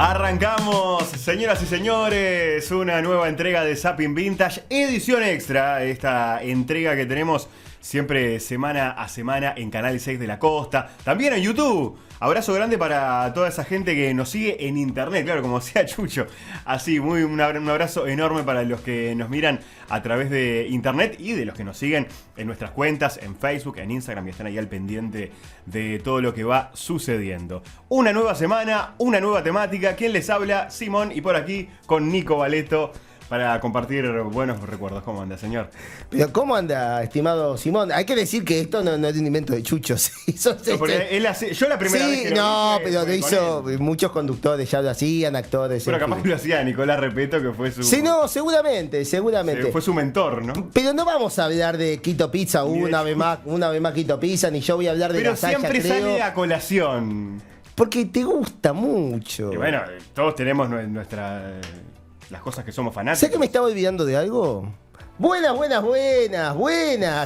Arrancamos, señoras y señores, una nueva entrega de Zapping Vintage, edición extra, esta entrega que tenemos siempre semana a semana en Canal 6 de la Costa, también en YouTube. Abrazo grande para toda esa gente que nos sigue en internet, claro, como decía Chucho. Así, un abrazo enorme para los que nos miran a través de internet y de los que nos siguen en nuestras cuentas, en Facebook, en Instagram, y están ahí al pendiente de todo lo que va sucediendo. Una nueva semana, una nueva temática. ¿Quién les habla? Simón, y por aquí con Nico Valeto, para compartir buenos recuerdos. ¿Cómo anda, señor? Pero ¿cómo anda, estimado Simón? Hay que decir que esto no es un invento de Chucho. ¿Sí? Porque él hace, yo la primera vez que lo vi, pero lo hizo, muchos conductores ya lo hacían, actores. Pero capaz que lo hacía Nicolás Repeto, que fue su... Sí, no, seguramente. Fue su mentor, ¿no? Pero no vamos a hablar de Quito Pizza una vez más Quito Pizza, ni yo voy a hablar de Pero Gasalla, siempre creo, sale a colación. porque te gusta mucho. Y bueno, todos tenemos las cosas que somos fanáticos. ¿Sabes que me estaba olvidando de algo? Buenas,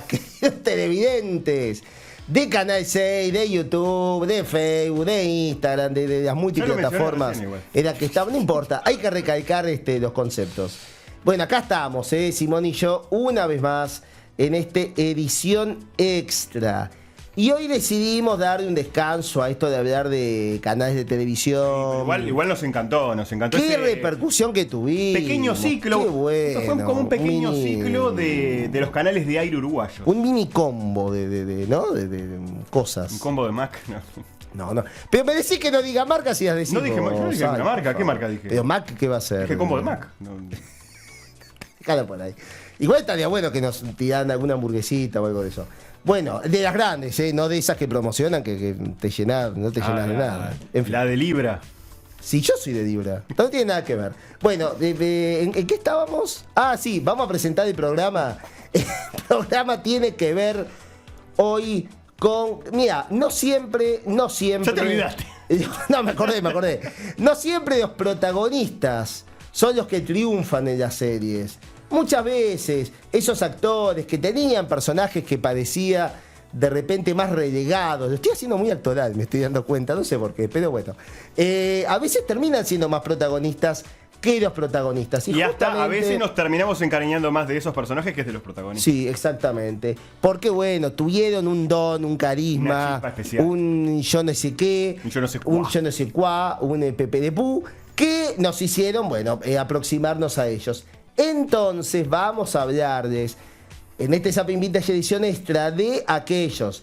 queridos televidentes de Canal 6, de YouTube, de Facebook, de Instagram, de las multiplataformas en las que estamos. No importa, hay que recalcar los conceptos. Bueno, acá estamos, Simón y yo, una vez más, en esta edición extra. Y hoy decidimos darle un descanso a esto de hablar de canales de televisión. Sí, igual nos encantó. Qué repercusión que tuvimos. Pequeño ciclo. Qué bueno. Fue como un pequeño ciclo de los canales de aire uruguayos. Un mini combo de cosas. Un combo de Mac, no. No. Pero me decís que no diga marca si has decidido. No dije, yo no dije una marca. ¿Qué marca dije? Pero Mac, ¿qué va a ser? Dije combo de Mac. No. Déjalo por ahí. Igual estaría bueno que nos tiraran alguna hamburguesita o algo de eso. Bueno, de las grandes, no de esas que promocionan que te llenas, no te llenas de nada. En fin. La de Libra. Si yo soy de Libra, no tiene nada que ver. Bueno, ¿en qué estábamos? Ah, sí, vamos a presentar el programa. El programa tiene que ver hoy con... Mira, no siempre... Ya te olvidaste. No, me acordé. No siempre los protagonistas son los que triunfan en las series. Muchas veces esos actores que tenían personajes que parecía de repente más relegados, lo estoy haciendo muy actoral, me estoy dando cuenta, no sé por qué, pero bueno, a veces terminan siendo más protagonistas que los protagonistas. Y hasta a veces nos terminamos encariñando más de esos personajes que de los protagonistas. Sí, exactamente. Porque bueno, tuvieron un don, un carisma, un yo no sé qué, un yo no sé cuá, un Pepe de Pú, que nos hicieron, bueno, aproximarnos a ellos. Entonces vamos a hablarles en este Zapping Vintage edición extra de aquellos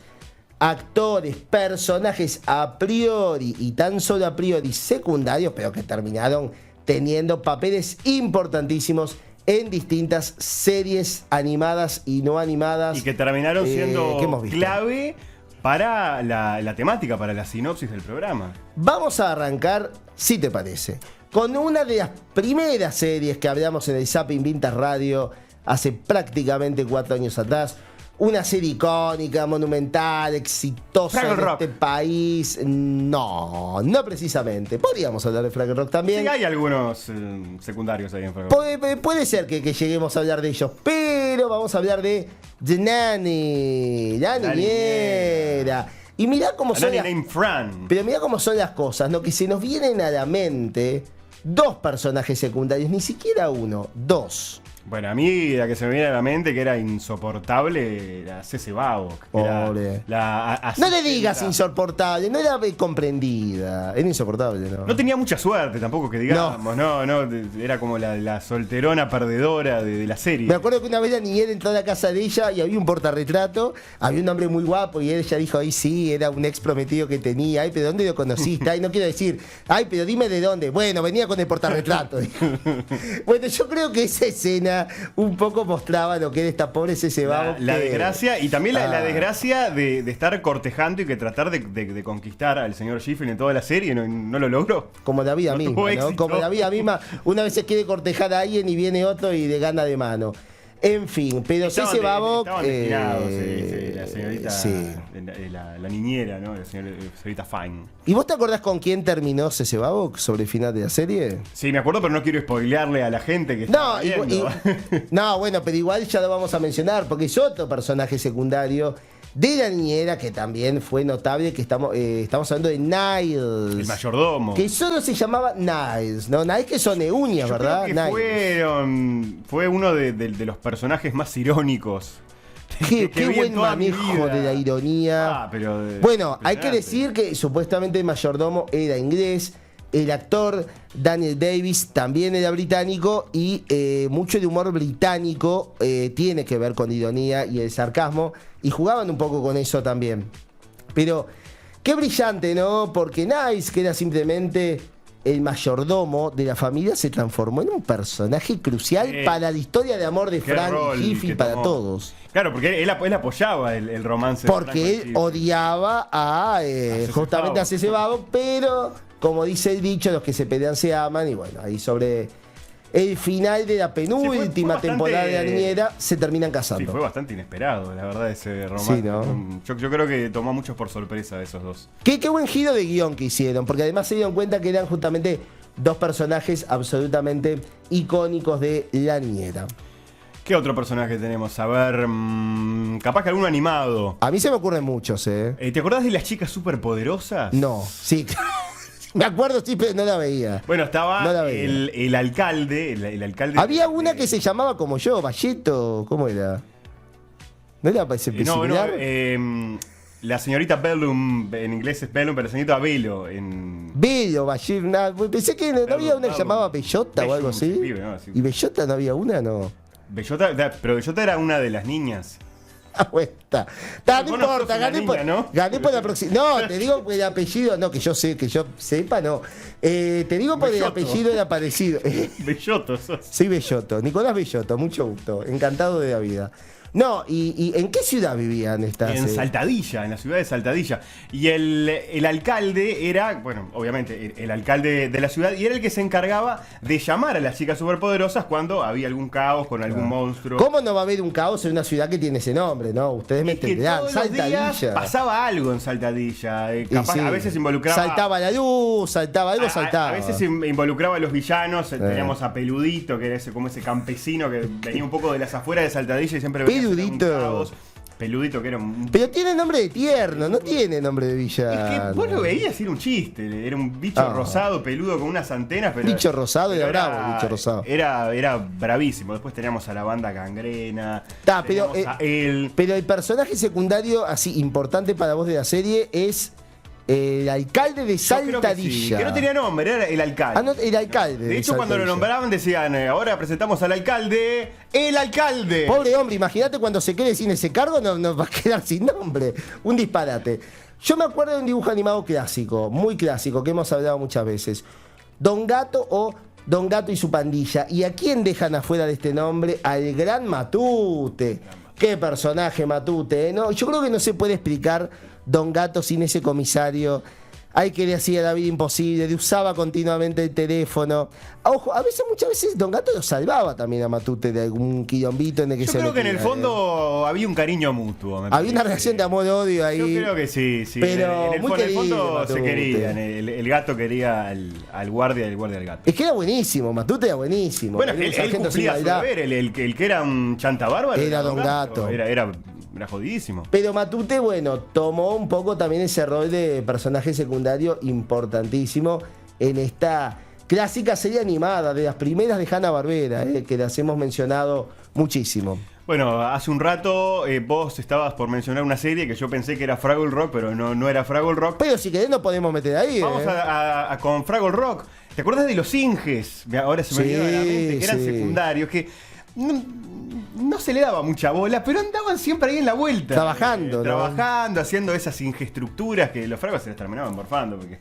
actores, personajes a priori y tan solo a priori secundarios, pero que terminaron teniendo papeles importantísimos en distintas series animadas y no animadas. Y que terminaron siendo clave para la temática, para la sinopsis del programa. Vamos a arrancar, si te parece, con una de las primeras series que hablamos en el Zapping Vintage Radio hace prácticamente 4 años atrás. Una serie icónica, monumental, exitosa en este país. No precisamente. Podríamos hablar de Fraggle Rock también. Sí, hay algunos secundarios ahí en Fraggle Rock. Puede ser que lleguemos a hablar de ellos, pero vamos a hablar de The Nanny, la niñera. Y mirá cómo son pero mirá cómo son las cosas, ¿no? Que se nos vienen a la mente 2 personajes secundarios, ni siquiera uno, 2. Bueno, a mí la que se me viene a la mente que era insoportable era Cece Babok. No le digas insoportable, no era comprendida, era insoportable, ¿no? No tenía mucha suerte tampoco, que digamos, no, era como la solterona perdedora de la serie. Me acuerdo que una vez la niñera entró a la casa de ella y había un portarretrato, había un hombre muy guapo y ella dijo, ay sí, era un ex prometido que tenía, ay, pero ¿dónde lo conociste? Ay, no quiero decir, ay, pero dime de dónde. Bueno, venía con el portarretrato. Bueno, yo creo que esa escena un poco mostraba lo que era esta pobre Cece Babok. La desgracia, y también la desgracia de estar cortejando y que tratar de conquistar al señor Sheffield en toda la serie, no lo logró. Como la vida misma, ¿no? Como la vida misma, una vez se quiere cortejar a alguien y viene otro y le gana de mano. En fin, pero Cece Babok... la señorita, la niñera, ¿no? La señorita Fine. ¿Y vos te acordás con quién terminó Cece Babok sobre el final de la serie? Sí, me acuerdo, pero no quiero spoilearle a la gente que está viendo. No, bueno, pero igual ya lo vamos a mencionar, porque es otro personaje secundario de la niñera, que también fue notable, que estamos hablando de Niles. El mayordomo. Que solo se llamaba Niles, ¿no? Niles que son uñas, Yo ¿verdad? Creo que fue uno de los personajes más irónicos. Qué buen manejo de la ironía. Bueno, hay que decir que supuestamente el mayordomo era inglés. El actor Daniel Davis también era británico y mucho de humor británico tiene que ver con ironía y el sarcasmo, y jugaban un poco con eso también. Pero qué brillante, ¿no? Porque Niles, que era simplemente el mayordomo de la familia, se transformó en un personaje crucial para la historia de amor de Frank y Jiffy, para todos. Claro, porque él apoyaba el romance. Porque él odiaba a justamente a Cece Babo, pero como dice el dicho, los que se pelean se aman. Y bueno, ahí sobre el final de la penúltima temporada de la niñera se terminan casando. Sí, fue bastante inesperado, la verdad, ese romance. Sí, ¿no? Yo creo que tomó a muchos por sorpresa esos dos. Qué buen giro de guión que hicieron, porque además se dieron cuenta que eran justamente dos personajes absolutamente icónicos de la niñera. ¿Qué otro personaje tenemos? A ver, capaz que alguno animado. A mí se me ocurren muchos, ¿Te acordás de las chicas superpoderosas? No, sí. Me acuerdo, sí, pero no la veía. Bueno, estaba el alcalde. El alcalde. Había una que se llamaba como yo, Valleto. ¿Cómo era? ¿No era similar? La señorita Bellum, en inglés es Bellum, pero la señorita Velo. Velo, pensé que no había una que llamaba Bellota o algo así. Sí. ¿Y Bellota no había una? No. Pero Bellota era una de las niñas. No importa, gané por la próxima. No, te digo por el apellido, no, que yo sepa, no. Te digo por el apellido era parecido. Belloto sos. Sí, Belloto, Nicolás Belloto, mucho gusto, encantado de la vida. No, ¿y en qué ciudad vivían estas? En Saltadilla, en la ciudad de Saltadilla. Y el alcalde era, bueno, obviamente, el alcalde de la ciudad, y era el que se encargaba de llamar a las chicas superpoderosas cuando había algún caos con algún monstruo. ¿Cómo no va a haber un caos en una ciudad que tiene ese nombre, no? Ustedes me entenderán. Saltadilla. Pasaba algo en Saltadilla. Capaz, sí. A veces involucraba. Saltaba la luz, saltaba. A veces involucraba a los villanos. Teníamos a Peludito, que era como ese campesino que venía un poco de las afueras de Saltadilla y siempre venía. Peludito, que era un... Pero tiene nombre de tierno, no tiene nombre de villano. Es que vos lo veías y era un chiste. Era un bicho rosado, peludo, con unas antenas. Pero, bicho rosado, era bravo el bicho rosado. Era bravísimo. Después teníamos a la banda Gangrena. Pero el personaje secundario así importante para vos de la serie es el alcalde de Saltadilla. Que no tenía nombre, era el alcalde. No, el alcalde. De hecho, cuando lo nombraban decían, ahora presentamos al alcalde, ¡el alcalde! Pobre hombre, imagínate cuando se quede sin ese cargo, no va a quedar sin nombre. Un disparate. Yo me acuerdo de un dibujo animado clásico, muy clásico, que hemos hablado muchas veces. Don Gato o Don Gato y su pandilla. ¿Y a quién dejan afuera de este nombre? Al gran Matute. Qué personaje Matute, ¿no? Yo creo que no se puede explicar Don Gato sin ese comisario. Ay, que le hacía la vida imposible, le usaba continuamente el teléfono. Ojo, muchas veces Don Gato lo salvaba también a Matute de algún quilombito en el que se metía. Yo creo que en el fondo había un cariño mutuo. Había una relación de amor-odio ahí. Yo creo que sí. Pero en el fondo se querían. El gato quería al guardia y el guardia al gato. Es que era buenísimo, Matute era buenísimo. Bueno, él cumplía su deber. El que era un chanta bárbaro era Don Gato. Era jodidísimo. Pero Matute, bueno, tomó un poco también ese rol de personaje secundario importantísimo en esta clásica serie animada de las primeras de Hanna-Barbera, que las hemos mencionado muchísimo. Bueno, hace un rato vos estabas por mencionar una serie que yo pensé que era Fraggle Rock, pero no era Fraggle Rock. Pero si querés nos podemos meter ahí. Vamos con Fraggle Rock. ¿Te acuerdas de los Inges? Ahora se me olvidó de la mente, que eran secundarios, que no se le daba mucha bola, pero andaban siempre ahí en la vuelta. Trabajando, haciendo esas ingestructuras que los fragos se les terminaban morfando, porque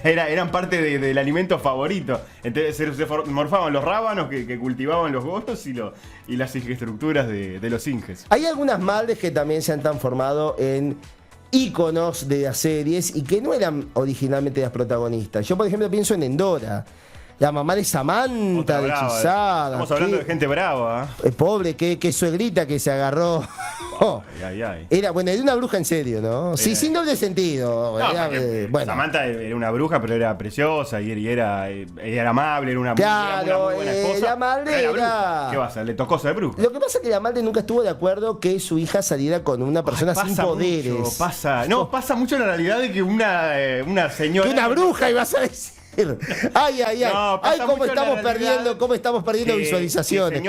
eran parte del alimento favorito. Entonces se morfaban los rábanos que cultivaban los gotos y las ingestructuras de los inges. Hay algunas madres que también se han transformado en íconos de las series y que no eran originalmente las protagonistas. Yo, por ejemplo, pienso en Endora. La mamá de Samantha, de Hechizada. Estamos hablando de gente brava. Pobre, qué suegrita que se agarró. Era una bruja en serio, ¿no? Sí, sin doble sentido. Samantha era una bruja, pero era preciosa y era amable, era una muy buena esposa. La madre era... ¿Qué va a hacer? Le tocó ser bruja. Lo que pasa es que la madre nunca estuvo de acuerdo que su hija saliera con una persona sin poderes. Pasa mucho en la realidad de que una señora... Que una bruja, ibas a decir. Ay, cómo estamos perdiendo visualizaciones.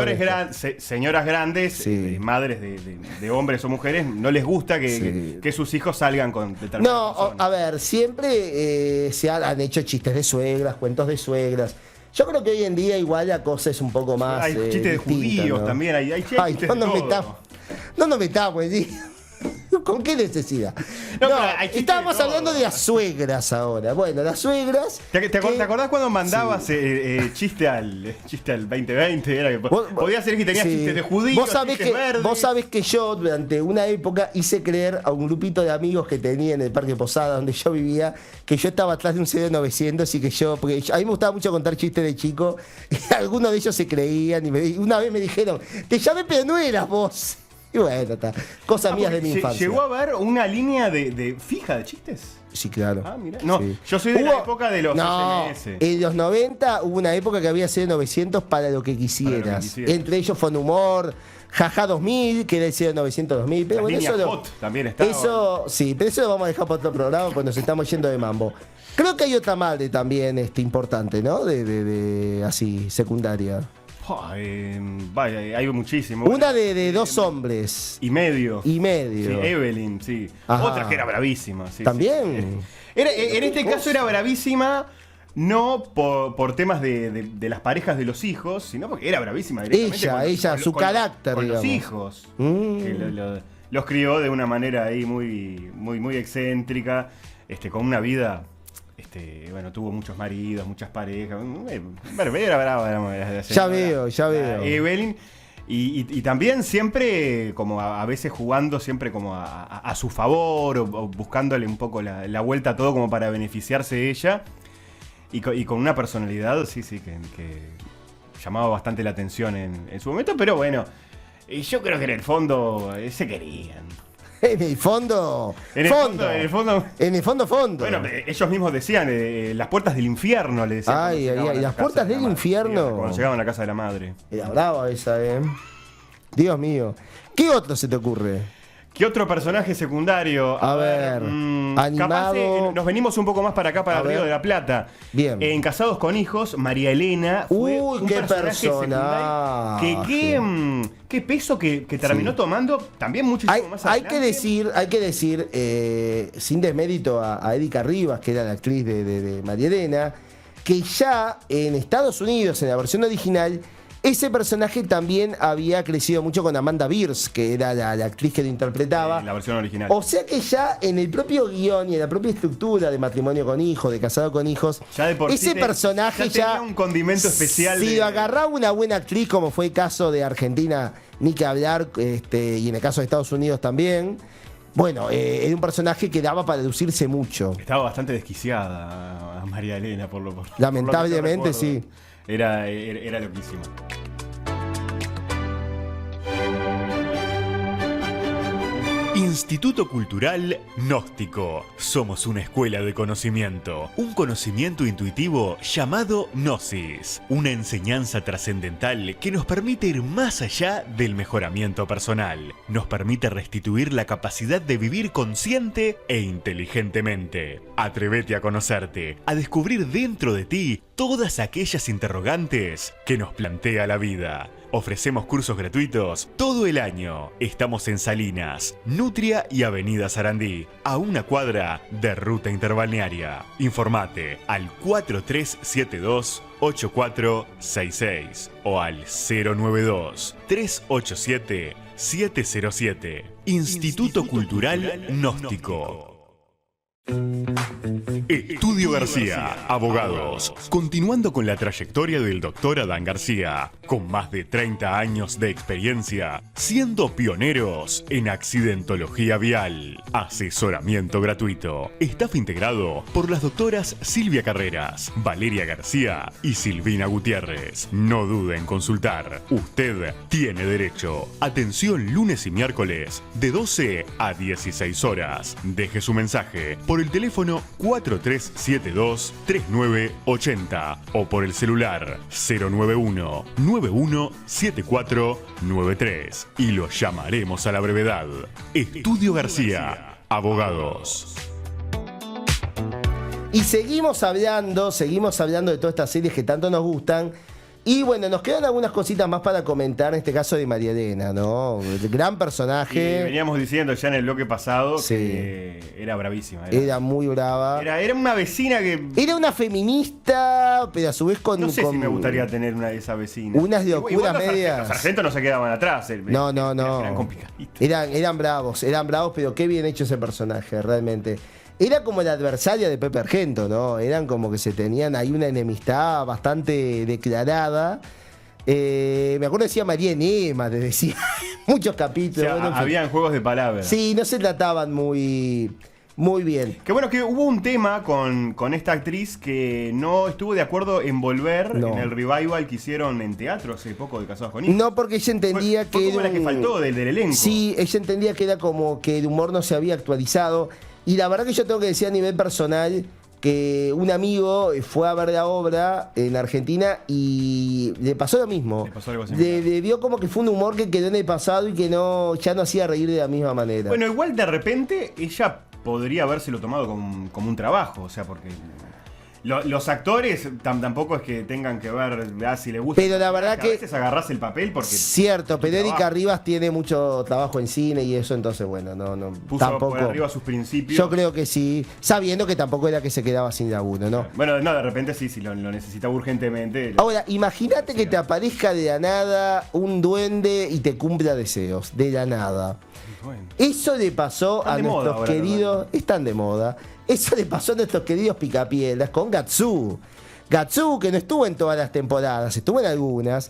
Señoras grandes, madres de hombres o mujeres, no les gusta que sus hijos salgan con determinadas personas. A ver, siempre se han hecho chistes de suegras, cuentos de suegras. Yo creo que hoy en día igual la cosa es un poco más hay chistes de judíos, ¿no? También, hay chistes de todo. No nos metamos, ¿con qué necesidad? Estábamos hablando de las suegras ahora. Bueno, las suegras... ¿Te acordás cuando mandabas chiste al 2020? Era que podías ser que tenías chistes de judíos, Vos sabés que yo durante una época hice creer a un grupito de amigos que tenía en el Parque Posada, donde yo vivía, que yo estaba atrás de un CD900 y porque a mí me gustaba mucho contar chistes de chico, y algunos de ellos se creían y una vez me dijeron, te llamé pero no eras vos. Y bueno, cosas mías de mi infancia. ¿Llegó a haber una línea de fija de chistes? Sí, claro. Mira. No, sí. Yo soy de la época de los SMS. En los 90 hubo una época que había CD900 para lo que quisieras. Entre ellos Fon Humor, Jaja 2000, que era el CD900 2000. Pero bueno, eso también estaba. Pero eso lo vamos a dejar para otro programa porque nos estamos yendo de mambo. Creo que hay otra madre también importante, ¿no? De así, secundaria. Hay muchísimo. Una de dos hombres. Y medio. Sí, Evelyn, sí. Ajá. Otra que era bravísima. Sí, también. Sí. En este caso era bravísima, no por temas de las parejas de los hijos, sino porque era bravísima directamente. Su carácter, con digamos. Los hijos. Que los crió de una manera ahí muy excéntrica, con una vida... tuvo muchos maridos, muchas parejas. Era brava. Ya veo. Evelyn. Y también siempre, como a veces jugando siempre como a su favor, o buscándole un poco la vuelta a todo como para beneficiarse de ella. Y con una personalidad, que llamaba bastante la atención en su momento. Pero bueno, yo creo que en el fondo se querían. En el fondo. Bueno, ellos mismos decían, las puertas del infierno, le decían. Las puertas del infierno. Cuando llegaban a la casa de la madre. Era brava esa, Dios mío. ¿Qué otro se te ocurre? ¿Qué otro personaje secundario? A ver, animado. Capaz, nos venimos un poco más para acá, para el Río de la Plata. Bien. En Casados con Hijos, María Elena fue un qué personaje secundario. Qué peso que terminó tomando también muchísimo más adelante. Hay que decir, sin desmérito a Erika Rivas, que era la actriz de María Elena, que ya en Estados Unidos, en la versión original, ese personaje también había crecido mucho con Amanda Beers, que era la actriz que lo interpretaba. La versión original. O sea que ya en el propio guión y en la propia estructura de Matrimonio con Hijos, de Casado con Hijos, ese personaje ya tenía un condimento especial. Si lo agarraba una buena actriz, como fue el caso de Argentina, ni que hablar, y en el caso de Estados Unidos también. Bueno, era un personaje que daba para lucirse mucho. Estaba bastante desquiciada a María Elena, lamentablemente, sí. Era loquísimo. Instituto Cultural Gnóstico. Somos una escuela de conocimiento. Un conocimiento intuitivo llamado Gnosis. Una enseñanza trascendental que nos permite ir más allá del mejoramiento personal. Nos permite restituir la capacidad de vivir consciente e inteligentemente. Atrévete a conocerte, a descubrir dentro de ti todas aquellas interrogantes que nos plantea la vida. Ofrecemos cursos gratuitos todo el año. Estamos en Salinas, Nutria y Avenida Sarandí, a una cuadra de Ruta Interbalnearia. Informate al 4372-8466 o al 092-387-707. Instituto Cultural Gnóstico. Estudio Estudio García, abogados. Continuando con la trayectoria del doctor Adán García, con más de 30 años de experiencia, siendo pioneros en accidentología vial. Asesoramiento gratuito. Staff integrado por las doctoras Silvia Carreras, Valeria García y Silvina Gutiérrez. No dude en consultar. Usted tiene derecho. Atención lunes y miércoles de 12 a 16 horas. Deje su mensaje por el teléfono 4372-3980 o por el celular 091-917493 y lo llamaremos a la brevedad. Estudio García, abogados. Y seguimos hablando de todas estas series que tanto nos gustan. Y bueno, nos quedan algunas cositas más para comentar, en este caso de María Elena, ¿no? El gran personaje. Y veníamos diciendo ya en el bloque pasado sí, que era bravísima. Era muy brava. Era una vecina que... Era una feminista, pero a su vez con... No sé si me gustaría tener una de esas vecinas. Unas locuras medias. Los sargentos no se quedaban atrás. No. Eran complicaditos. Eran bravos, pero qué bien hecho ese personaje, realmente. Era como la adversaria de Pepe Argento, ¿no? Eran como que se tenían ahí una enemistad bastante declarada. Me acuerdo decía María Enema, te decía muchos capítulos. O sea, habían juegos de palabras. Sí, no se trataban muy bien. Qué bueno que hubo un tema con esta actriz que no estuvo de acuerdo en volver en el revival que hicieron en teatro hace poco de Casados con Hijos. No, porque ella entendía fue como la que faltó del elenco. Sí, ella entendía que era como que el humor no se había actualizado. Y la verdad que yo tengo que decir a nivel personal que un amigo fue a ver la obra en Argentina y le pasó lo mismo. Le pasó algo similar. Le vio como que fue un humor que quedó en el pasado y que ya no hacía reír de la misma manera. Bueno, igual de repente ella podría habérselo tomado como un trabajo, o sea, porque... Los actores tampoco es que tengan que ver si le gusta. Pero la verdad que a veces agarrás el papel porque... Cierto, pero Erika Rivas tiene mucho trabajo en cine y eso, entonces bueno, no puso tampoco por arriba sus principios. Yo creo que sí, sabiendo que tampoco era que se quedaba sin laburo, ¿no? Bueno, no, de repente sí, si lo necesitaba urgentemente. Ahora, imagínate que te aparezca de la nada un duende y te cumpla deseos, de la nada. Bueno. Eso le pasó a nuestros queridos... Están de moda. Eso le pasó a nuestros queridos Picapielas con Gatsu. Gatsu, que no estuvo en todas las temporadas, estuvo en algunas,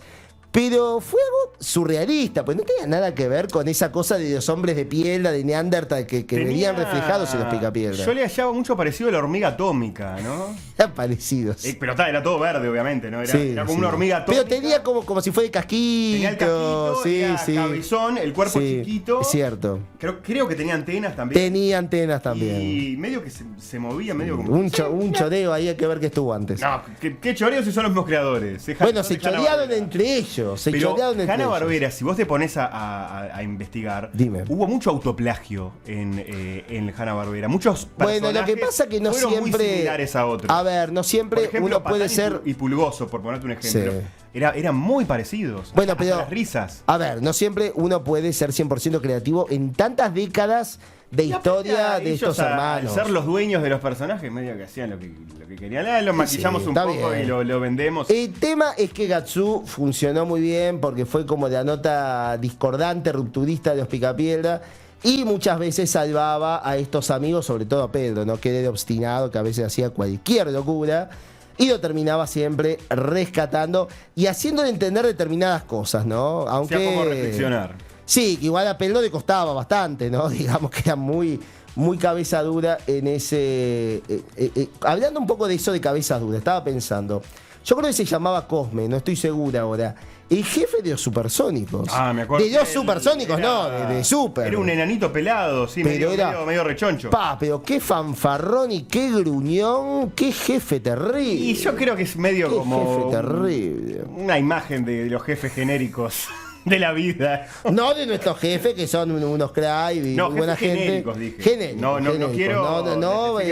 pero fue algo surrealista, pues no tenía nada que ver con esa cosa de los hombres de piedra, de Neandertal, que venían reflejados en los Picapiedras. Yo le hallaba mucho parecido a la hormiga atómica, ¿no? Eran parecidos. Pero era todo verde, obviamente, ¿no? Era como una hormiga atómica. Pero tenía como si fuera de casquito. Tenía el casquito, cabezón, el cuerpo chiquito. Es cierto. Creo que tenía antenas también. Tenía antenas también. Y medio que se movía, medio como... Un choreo ahí, hay que ver qué estuvo antes. No, ¿qué choreo si son los mismos creadores? Bueno, se chorearon entre ellos. Pero Hanna-Barbera, si vos te pones a investigar, dime, hubo mucho autoplagio en Hanna-Barbera. Muchos personajes. Bueno, lo que pasa que no siempre muy similares a otros. A ver, no siempre por ejemplo, uno puede ser y Pulgoso, por ponerte un ejemplo. Sí. Eran muy parecidos. Bueno, pero las risas. A ver, no siempre uno puede ser 100% creativo en tantas décadas de historia de estos hermanos. Ser los dueños de los personajes, medio que hacían lo que querían. Los maquillamos un poco bien. Y lo vendemos. El tema es que Gatsu funcionó muy bien porque fue como la nota discordante, rupturista de los Picapiedra. Y muchas veces salvaba a estos amigos, sobre todo a Pedro, ¿no? Que era obstinado, que a veces hacía cualquier locura. Y lo terminaba siempre rescatando y haciéndole entender determinadas cosas, ¿no? Aunque... O sea, como reflexionar. Sí, que igual a Pedro le costaba bastante, ¿no? Digamos que era muy cabeza dura en ese... hablando un poco de eso de cabeza dura, estaba pensando. Yo creo que se llamaba Cosme, no estoy segura ahora. El jefe de los Supersónicos. Ah, me acuerdo. De los Supersónicos, no, de Super. Era un enanito pelado, sí, medio rechoncho. Pero qué fanfarrón y qué gruñón, qué jefe terrible. Y yo creo que es medio como... jefe terrible. Una imagen de los jefes genéricos de la vida. No de nuestros jefes, que son unos cray y buena gente. Genéricos, dije. Genéricos. No quiero decir que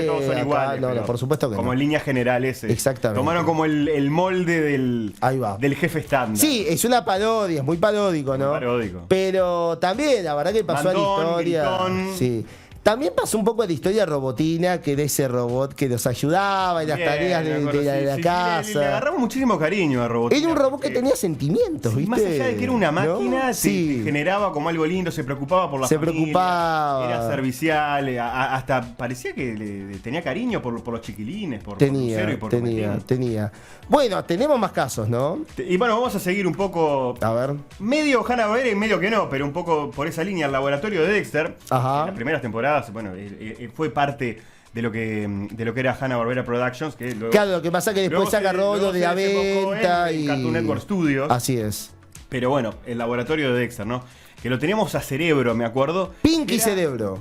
todos son iguales. No, por supuesto que como en líneas generales. Exactamente. Tomaron como el molde del jefe estándar. Sí, es una parodia, es muy paródico, ¿no? Muy paródico. Pero también, la verdad que pasó a la historia. Gritón. Sí. También pasó un poco de historia robotina, que de ese robot que nos ayudaba en las tareas de la casa. Le agarramos muchísimo cariño a Robotina. Era un robot que tenía sentimientos, ¿viste? Más allá de que era una máquina, ¿no? te generaba como algo lindo, se preocupaba por la familia. Preocupaba. Era servicial, hasta parecía que tenía cariño por los chiquilines, por Lucero y por tenía. Bueno, tenemos más casos, ¿no? Y bueno, vamos a seguir un poco. A ver. Medio Hanna-Barbera y medio que no, pero un poco por esa línea, el laboratorio de Dexter. Ajá. En las primeras temporadas, bueno, fue parte de lo que era Hanna-Barbera Productions, que luego, claro, lo que pasa es que después se agarró lo de la venta en Cartoon Network Studios. Así es. Pero bueno, el laboratorio de Dexter, ¿no? Que lo teníamos a Cerebro, me acuerdo. Pinky Cerebro.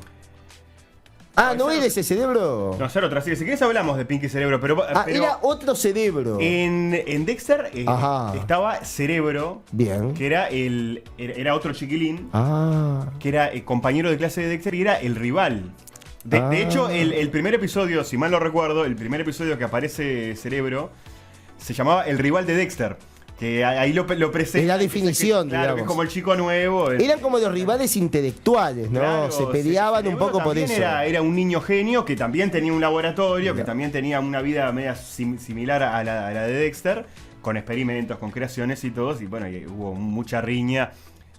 ¿no era ese Cerebro? No, otra. Si querés hablamos de Pinky Cerebro, pero era otro Cerebro. En Dexter estaba Cerebro. Bien. Que era otro chiquilín. Ah. Que era compañero de clase de Dexter y era el rival. De hecho, el primer episodio, si mal no recuerdo, el primer episodio que aparece Cerebro se llamaba El rival de Dexter. Que ahí lo presenta. Es la definición, claro, digamos. que es como el chico nuevo. Eran como los rivales intelectuales, ¿no? Claro, se peleaban un poco por eso. Era un niño genio que también tenía un laboratorio, que también tenía una vida media similar a la de Dexter, con experimentos, con creaciones y todo. Y bueno, hubo mucha riña.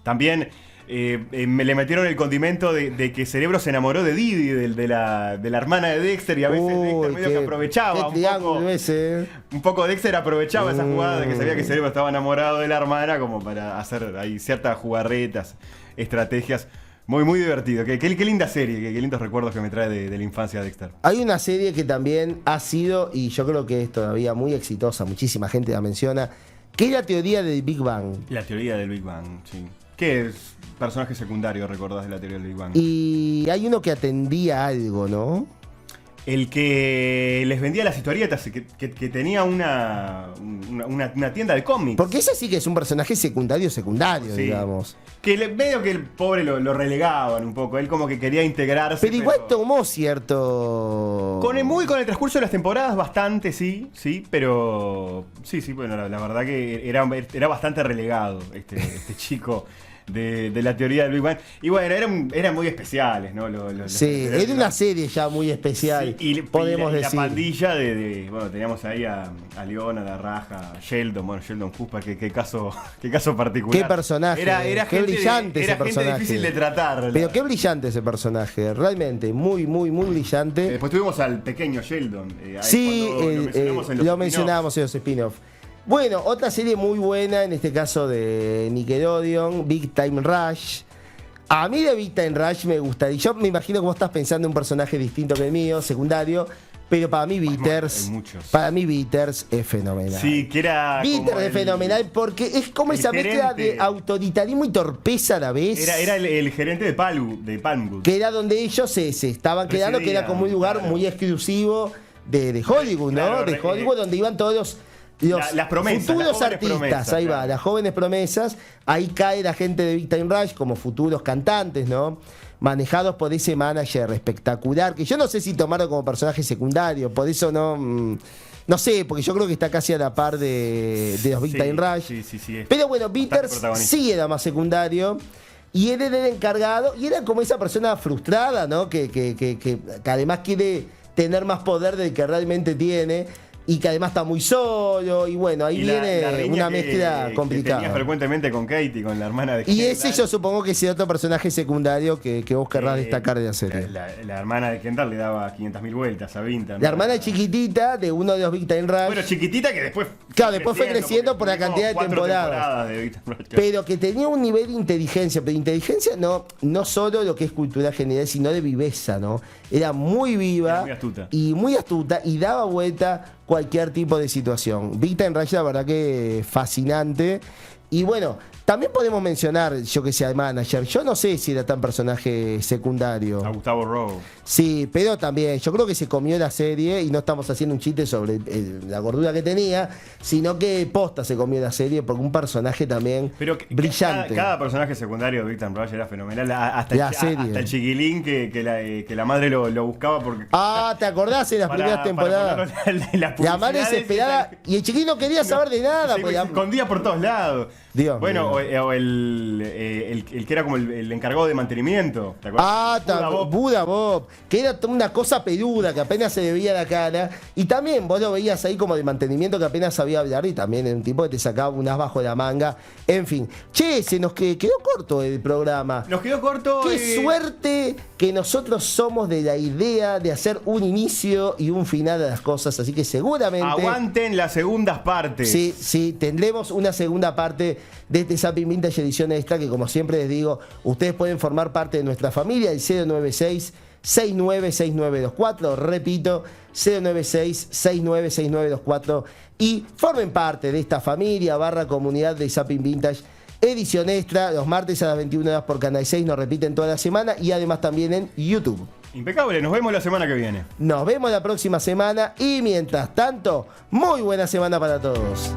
También me le metieron el condimento de que Cerebro se enamoró de Didi, de la hermana de Dexter, y a veces Dexter medio que aprovechaba un poco Dexter aprovechaba esa jugada de que sabía que Cerebro estaba enamorado de la hermana como para hacer ahí ciertas jugarretas, estrategias. Muy, muy divertido. Qué linda serie, qué lindos recuerdos que me trae de la infancia de Dexter. Hay una serie que también ha sido, y yo creo que es todavía muy exitosa, muchísima gente la menciona, que es la teoría del Big Bang. La teoría del Big Bang, sí. ¿Qué es personaje secundario, recordás, de la teoría del Big Bang? Y hay uno que atendía algo, ¿no? El que les vendía las historietas, que tenía una tienda de cómics. Porque ese sí que es un personaje secundario, sí, digamos. Que medio que el pobre lo relegaban un poco. Él como que quería integrarse. Pero igual tomó cierto... Con el transcurso de las temporadas bastante, sí. Pero sí, bueno, la verdad que era bastante relegado este chico. De la teoría del Big Bang. Y bueno, eran muy especiales, ¿no? Sí, era una serie ya muy especial, sí, y podemos decir. La pandilla bueno, teníamos ahí a León, a la Raja, a Sheldon Cooper, qué caso particular. Qué personaje, qué brillante ese personaje. Era gente difícil de tratar. Pero qué brillante ese personaje, realmente, muy, muy, muy brillante. Después tuvimos al pequeño Sheldon. Sí, lo mencionábamos en los spin-off. Bueno, otra serie muy buena, en este caso de Nickelodeon, Big Time Rush. A mí de Big Time Rush me gusta, y yo me imagino que vos estás pensando en un personaje distinto que el mío, secundario, pero para mí Bitters es fenomenal. Sí, que era Bitters es fenomenal porque es como esa mezcla de autoritarismo y torpeza a la vez. Era el gerente de Palmwood. Que era donde ellos se estaban quedando, que era como un lugar muy exclusivo de Hollywood, ¿no? Claro, de Hollywood, donde iban todos las promesas, futuros artistas, promesas, ahí claro. va, las jóvenes promesas. Ahí cae la gente de Big Time Rush como futuros cantantes, ¿no? Manejados por ese manager espectacular, que yo no sé si tomaron como personaje secundario, por eso no sé, porque yo creo que está casi a la par de los Big Time Rush. Sí, pero bueno, Bitters sí era más secundario. Y él era el encargado, y era como esa persona frustrada, ¿no? Que además quiere tener más poder del que realmente tiene. Y que además está muy solo, y bueno, ahí viene una mezcla complicada. Que tenía frecuentemente con Katie, con la hermana de Kendall. Y ese yo supongo que es otro personaje secundario que vos querrás destacar de la serie. La hermana de Kendall le daba 500.000 vueltas a Vinta. La hermana chiquitita de uno de los Big Time Rush. Bueno, chiquitita que después... Claro, después fue creciendo por la cantidad de temporadas. Pero que tenía un nivel de inteligencia, pero inteligencia no solo lo que es cultura general, sino de viveza, ¿no? Era muy viva. Era muy astuta y daba vuelta cualquier tipo de situación. Big Time Rush, la verdad que fascinante. Y bueno, también podemos mencionar, yo que sé, al manager. Yo no sé si era tan personaje secundario. A Gustavo Rowe. Sí, pero también, yo creo que se comió la serie y no estamos haciendo un chiste sobre la gordura que tenía, sino que posta se comió la serie porque un personaje también brillante. Cada personaje secundario de Big Time Rush era fenomenal. Hasta el chiquilín que la madre lo buscaba porque... ¿te acordás en las primeras temporadas? La madre se esperaba y el chiquilín no quería saber de nada. Se escondía por todos lados. Dios bueno, o el que era como el encargado de mantenimiento. ¿Te acuerdas? Buda Bob, que era una cosa peluda, que apenas se le veía la cara. Y también vos lo veías ahí como de mantenimiento, que apenas sabía hablar. Y también era un tipo que te sacaba un as bajo la manga. En fin. Che, se nos quedó corto el programa. Nos quedó corto. Qué suerte que nosotros somos de la idea de hacer un inicio y un final de las cosas. Así que seguramente... Aguanten las segundas partes. Sí, tendremos una segunda parte de este Zapping Vintage edición extra, que como siempre les digo, ustedes pueden formar parte de nuestra familia, el 096-696924, repito, 096-696924, y formen parte de esta familia / comunidad de Zapping Vintage edición extra, los martes a las 21 horas por Canal 6, nos repiten toda la semana, y además también en YouTube. Impecable, nos vemos la semana que viene. Nos vemos la próxima semana, y mientras tanto, muy buena semana para todos.